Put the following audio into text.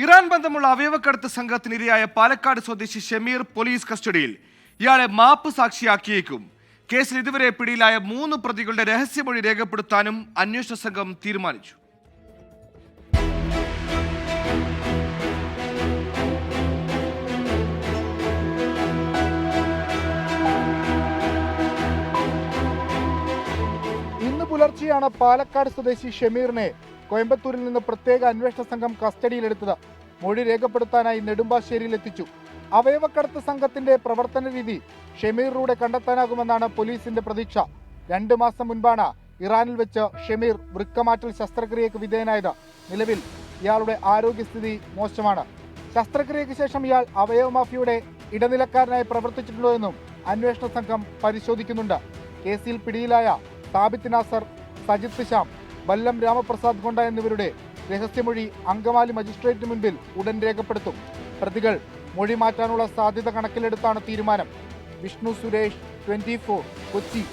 Iran ബന്ധമുള്ള അവയവക്കടത്ത് സംഘത്തിനിരയായ പാലക്കാട് സ്വദേശി Shameer police കസ്റ്റഡിയിൽ. ഇയാളെ മാപ്പ് സാക്ഷിയാക്കിയേക്കും. കേസിൽ ഇതുവരെ പിടിയിലായ 3 പ്രതികളുടെ രഹസ്യമൊഴി രേഖപ്പെടുത്താനും അന്വേഷണ സംഘം തീരുമാനിച്ചു. ഇന്ന് പുലർച്ചെയാണ് പാലക്കാട് സ്വദേശി ഷമീറിനെ കോയമ്പത്തൂരിൽ നിന്ന് പ്രത്യേക അന്വേഷണ സംഘം കസ്റ്റഡിയിലെടുത്തത്. മൊഴി രേഖപ്പെടുത്താനായി നെടുമ്പാശ്ശേരിയിൽ എത്തിച്ചു. അവയവക്കടത്ത് സംഘത്തിന്റെ പ്രവർത്തന രീതി ഷമീറിലൂടെ കണ്ടെത്താനാകുമെന്നാണ് പോലീസിന്റെ പ്രതീക്ഷ. 2 മാസം മുൻപാണ് ഇറാനിൽ വെച്ച് ഷമീർ വൃക്കമാറ്റൽ ശസ്ത്രക്രിയക്ക് വിധേയനായത്. നിലവിൽ ഇയാളുടെ ആരോഗ്യസ്ഥിതി മോശമാണ്. ശസ്ത്രക്രിയയ്ക്ക് ശേഷം ഇയാൾ അവയവ മാഫിയയുടെ ഇടനിലക്കാരനായി പ്രവർത്തിച്ചിട്ടുണ്ടോ എന്നും അന്വേഷണ സംഘം പരിശോധിക്കുന്നുണ്ട്. കേസിൽ പിടിയിലായ സാബിത്ത് നാസർ, സജിത്ത് ശ്യാം, വല്ലം രാമപ്രസാദ് കൊണ്ട എന്നിവരുടെ രഹസ്യമൊഴി അങ്കമാലി മജിസ്ട്രേറ്റിന് മുൻപിൽ ഉടൻ രേഖപ്പെടുത്തും. പ്രതികൾ മൊഴി മാറ്റാനുള്ള സാധ്യത കണക്കിലെടുത്താണ് തീരുമാനം. വിഷ്ണു സുരേഷ്, 24, കൊച്ചി.